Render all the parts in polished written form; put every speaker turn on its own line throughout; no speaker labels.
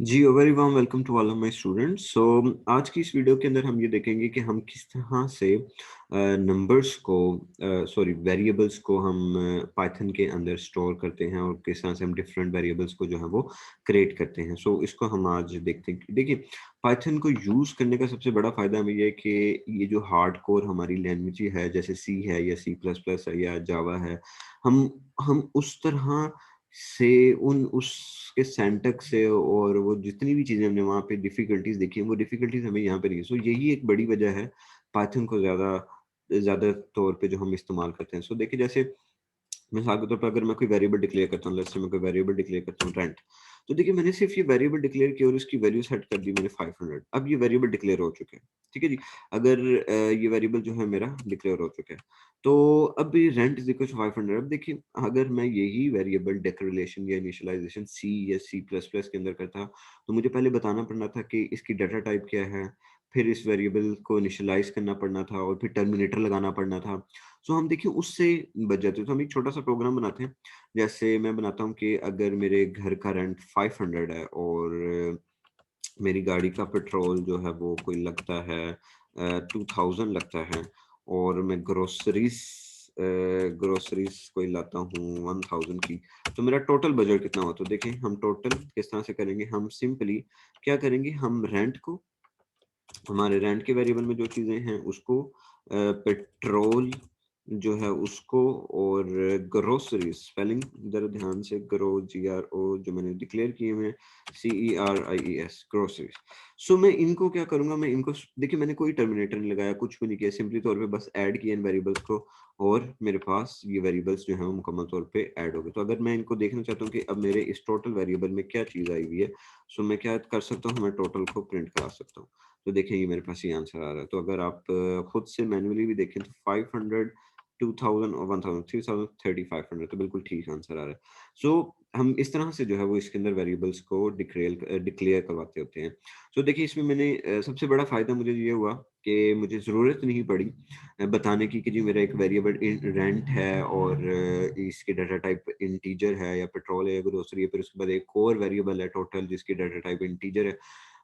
Ji, very warm welcome to all of my students. आज की इस वीडियो के अंदर हम ये देखेंगे कि हम किस तरह से नंबर्स को सॉरी वेरिएबल्स को हम पाइथन के अंदर स्टोर करते हैं और किस तरह से हम डिफरेंट वेरिएबल्स को जो है वो क्रिएट करते हैं। इसको हम आज देखते हैं। देखिए, पाइथन को यूज़ करने का सबसे बड़ा फ़ायदा हमें ये है कि ये जो हार्डकोर हमारी लैंग्वेज है, जैसे सी है या सी प्लस प्लस है या जावा है, हम हम उस तरह से उन उसके सिंटैक्स से और वो जितनी भी चीज़ें हमने वहाँ पे डिफ़िकल्टीज़ देखी हैं, वो डिफ़िकल्टीज़ हमें यहाँ पे नहीं है। यही एक बड़ी वजह है पाइथन को ज़्यादा ज़्यादा तौर पे जो हम इस्तेमाल करते हैं। देखिए, जैसे मिसाल के तौर पे अगर मैं कोई वेरिएबल डिक्लेयर करता हूँ, लेट्स से मैं कोई वेरिएबल डिक्लेयर करता हूँ रेंट। तो देखिए, मैंने सिर्फ़ ये वेरिएबल डिक्लेयर किया और इसकी वैल्यू सेट कर दी मैंने 500। अब ये वेरिएबल डिक्लेयर हो चुका है। ठीक है जी? अगर ये वेरिएबल जो है मेरा डिक्लेयर हो चुका है। तो अब ये रेंट इज़ इक्वल टू 500। अब देखिए, अगर मैं यही वेरिएबल डिक्लेरेशन या इनिशियलाइज़ेशन सी या सी प्लस प्लस के अंदर करता, तो मुझे पहले बताना पड़ना था कि इसकी डाटा टाइप क्या है, फिर इस वेरिएबल को इनिशियलाइज़ करना पड़ना था और फिर टर्मिनेटर लगाना पड़ना था। हम देखिए उससे बच जाते हैं। तो हम एक छोटा-सा प्रोग्राम बनाते हैं। जैसे मैं बनाता हूँ कि अगर मेरे घर का रेंट 500 है और मेरी गाड़ी का पेट्रोल जो है वो कोई लगता है 2000 लगता है और मैं ग्रोसरीज़ कोई लाता हूँ 1000 की, तो मेरा टोटल बजट कितना हुआ? तो देखें हम टोटल किस तरह से करेंगे, हम सिंपली क्या करेंगे, हम रेंट को हमारे रेंट के वेरिएबल में जो चीज़ें हैं उसको पेट्रोल जो है उसको और ग्रोसरीज़ स्पेलिंग ज़रा ध्यान से ग्रो GRO जो मैंने डिक्लेयर किए हुए हैं CERIES ग्रोसरीज़। मैं इनको क्या करूँगा, मैं इनको देखिए मैंने कोई टर्मिनेटर नहीं लगाया, कुछ भी नहीं किया, सिंपली तौर पे बस ऐड किया इन वेरिएबल्स को और मेरे पास ये वेरिएबल्स जो हैं वो मुकम्मल तौर पे ऐड हो गए। तो अगर मैं इनको देखना चाहता हूँ कि अब मेरे इस टोटल वेरिएबल में क्या चीज़ आई हुई है, मैं क्या कर सकता हूँ, मैं टोटल को प्रिंट करा सकता हूँ। तो देखिए ये मेरे पास ये आंसर आ रहा है। तो अगर आप खुद से मैन्युअली भी देखें तो 500, 2000 और 1000, 3000, 3500 तो बिल्कुल ठीक आंसर आ रहा है। हम इस तरह से जो है वो इसके अंदर वेरिएबल्स को डिक्लेयर करवाते होते हैं। देखिए इसमें मैंने सबसे बड़ा फ़ायदा मुझे ये हुआ कि मुझे ज़रूरत नहीं पड़ी बताने की कि जी मेरा एक वेरिएबल रेंट है और इसकी डाटा टाइप इंटीजर है या पेट्रोल है या ग्रोसरी है, फिर उसके बाद एक और वेरिएबल है टोटल जिसकी डाटा टाइप इंटीजर है।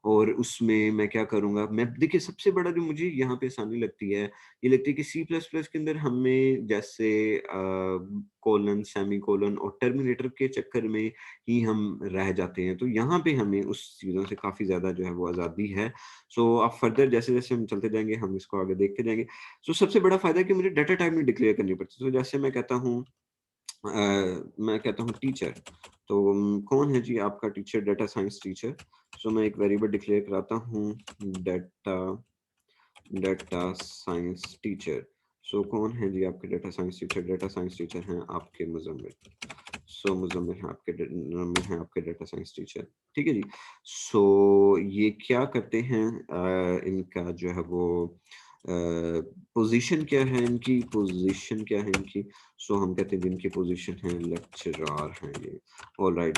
और उसमें मैं क्या करूँगा, मैं देखिए सबसे बड़ा जो मुझे यहाँ पे आसानी लगती है, ये लगती है कि सी प्लस प्लस के अंदर हमें जैसे कोलन, सेमीकोलन और टर्मिनेटर के चक्कर में ही हम रह जाते हैं। तो यहाँ पे हमें उस चीज़ों से काफ़ी ज़्यादा जो है वो आज़ादी है। अब फर्दर जैसे-जैसे हम चलते जाएँगे, हम इसको आगे देखते जाएँगे। सबसे बड़ा फ़ायदा है कि मुझे डाटा टाइप नहीं डिक्लेयर करनी पड़ती। जैसे मैं कहता हूँ टीचर, कौन है जी आपका टीचर, डाटा साइंस टीचर? मैं एक वेरिएबल डिक्लेयर कराता हूँ डाटा डाटा साइंस टीचर। कौन है जी आपके data science teacher? Data science teacher हैं आपके मुज़म्मिल। मुज़म्मिल हैं आपके डाटा साइंस टीचर। ठीक है जी? ये क्या करते हैं, इनका जो है वो पोज़ीशन क्या है इनकी? पोज़ीशन क्या है इनकी? हम कहते हैं जिनकी पोज़ीशन है लेक्चरार हैं ये। ऑलराइट।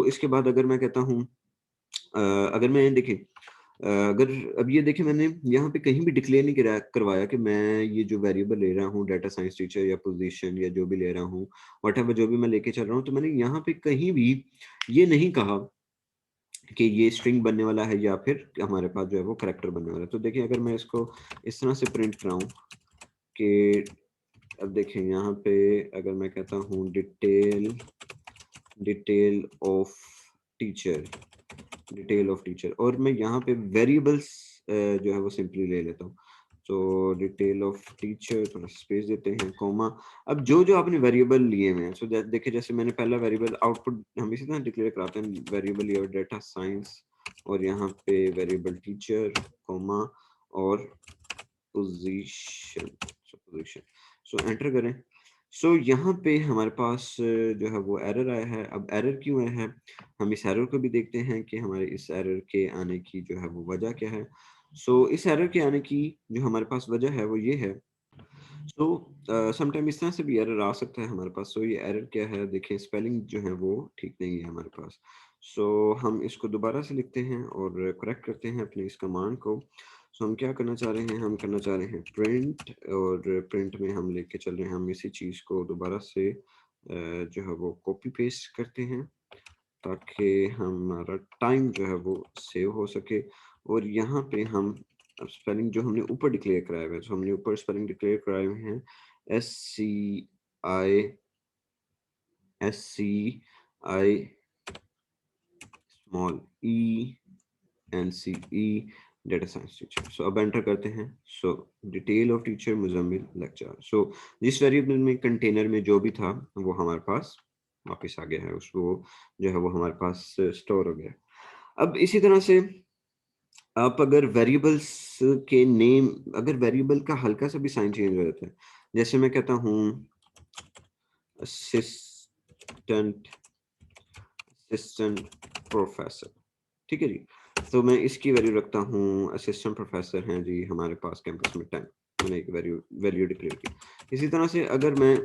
इसके बाद अगर मैं कहता हूँ अगर मैं देखिए अगर अब ये देखिए मैंने यहाँ पे कहीं भी डिक्लेयर नहीं करवाया कि मैं ये जो वेरिएबल ले रहा हूँ डाटा साइंस टीचर या पोजीशन या जो भी ले रहा हूँ, व्हाटएवर जो भी मैं लेके चल रहा हूँ, तो मैंने यहाँ पे कहीं भी ये नहीं कहा कि ये स्ट्रिंग बनने वाला है या फिर हमारे पास जो है वो कैरेक्टर बनने वाला है। तो देखिए अगर मैं इसको इस तरह से प्रिंट कराऊँ कि अब देखें यहाँ पे अगर मैं कहता हूँ detail of teacher detail of teacher और मैं यहाँ पे वेरिएबल्स जो है वो सिंपली ले लेता हूँ। डिटेल ऑफ टीचर थोड़ा स्पेस देते हैं, कॉमा। अब जो आपने वेरिएबल लिए हुए हैं, देखिए जैसे मैंने पहला वेरिएबल आउटपुट हम इसी तरह डिक्लेयर कराते हैं, वेरिएबल या डाटा साइंस और यहाँ पे वेरिएबल टीचर, कॉमा और पोजीशन। एंटर करें। यहाँ पे हमारे पास जो है वो एरर आया है। अब एरर क्यों आया है, हम इस एरर को भी देखते हैं कि हमारे इस एरर के आने की जो है वो वजह क्या है। इस एरर के आने की जो हमारे पास वजह है वो ये है। समटाइम इस तरह से भी एरर आ सकता है हमारे पास। ये एरर क्या है, देखें स्पेलिंग जो है वो ठीक नहीं है हमारे पास। हम इसको दोबारा से लिखते हैं और करेक्ट करते हैं अपने इस कमांड को। हम क्या करना चाह रहे हैं, हम करना चाह रहे हैं प्रिंट और प्रिंट में हम लेके चल रहे हैं, हम इसी चीज़ को दोबारा से जो है वो कॉपी पेस्ट करते हैं ताकि हमारा टाइम जो है वो सेव हो सके। और यहाँ पे हम अब स्पेलिंग जो हमने ऊपर डिक्लेयर कराए हुए हैं, तो हमने ऊपर स्पेलिंग डिक्लेयर कराए हुए हैं SCI small ENCE data science teacher. So अब एंटर करते हैं। So detail of teacher Muzammil lecture. So जिस वेरिएबल में कंटेनर में जो भी था वो हमारे पास वापस आ गया है, उसको जो है वो हमारे पास स्टोर हो गया। अब इसी तरह से आप अगर वेरिएबल्स के नेम, अगर वेरिएबल का हल्का सा भी साइन चेंज हो जाता है, जैसे मैं कहता हूँ असिस्टेंट असिस्टेंट प्रोफेसर, ठीक है जी, तो मैं इसकी वैल्यू रखता हूँ असिस्टेंट प्रोफेसर हैं जी हमारे पास कैंपस में 10, मैंने एक वैल्यू वैल्यू डिक्लेयर की। इसी तरह से अगर मैं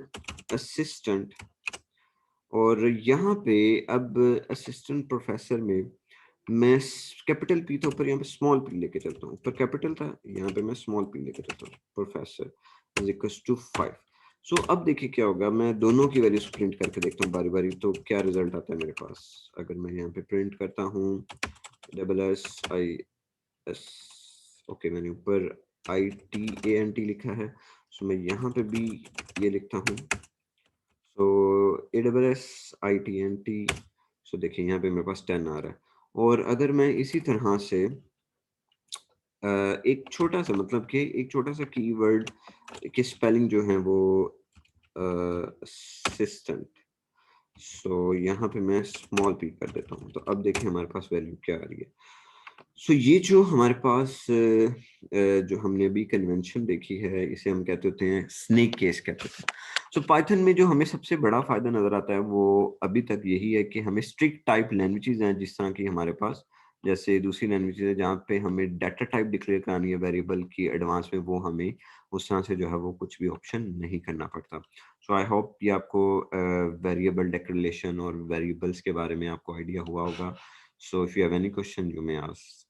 असिस्टेंट, और यहाँ पे अब असिस्टेंट प्रोफेसर में मैं कैपिटल पी था ऊपर, यहाँ पे स्मॉल पी लेके चलता हूँ। ऊपर कैपिटल था, यहाँ पे मैं स्मॉल पी लेके चलता हूँ। Professor is equals to 5। So अब देखिए क्या होगा, मैं दोनों की वैल्यूज प्रिंट करके देखता हूँ बारी बारी, तो क्या रिजल्ट आता है मेरे पास। अगर मैं यहाँ पे प्रिंट करता हूँ SSIS, ओके मैंने ऊपर ITANT लिखा है, सो मैं यहाँ पे भी ये लिखता हूँ। सो ASSITNT, सो देखिए यहाँ पे मेरे पास 10 आ रहा है। और अगर मैं इसी तरह से एक छोटा सा, मतलब कि एक छोटा सा कीवर्ड की स्पेलिंग जो है वो असिस्टेंट, सो यहाँ पे मैं स्मॉल पी कर देता हूँ, तो अब देखिए हमारे पास वैल्यू क्या आ रही है। सो ये जो हमारे पास जो हमने अभी कन्वेंशन देखी है, इसे हम कहते होते हैं स्नेक केस कहते हैं। सो पाइथन में जो हमें सबसे बड़ा फायदा नजर आता है वो अभी तक यही है कि हमें स्ट्रिक्ट टाइप लैंग्वेजेस हैं, जिस तरह की हमारे पास जैसे दूसरी लैंग्वेजेस है जहाँ पे हमें डाटा टाइप डिक्लेयर करानी है वेरिएबल की एडवांस में, वो हमें उस तरह से जो है वो कुछ भी ऑप्शन नहीं करना पड़ता। सो आई होप ये आपको वेरिएबल डिक्लेरेशन और वेरिएबल्स के बारे में आपको आइडिया हुआ होगा। So if you have any question you may ask.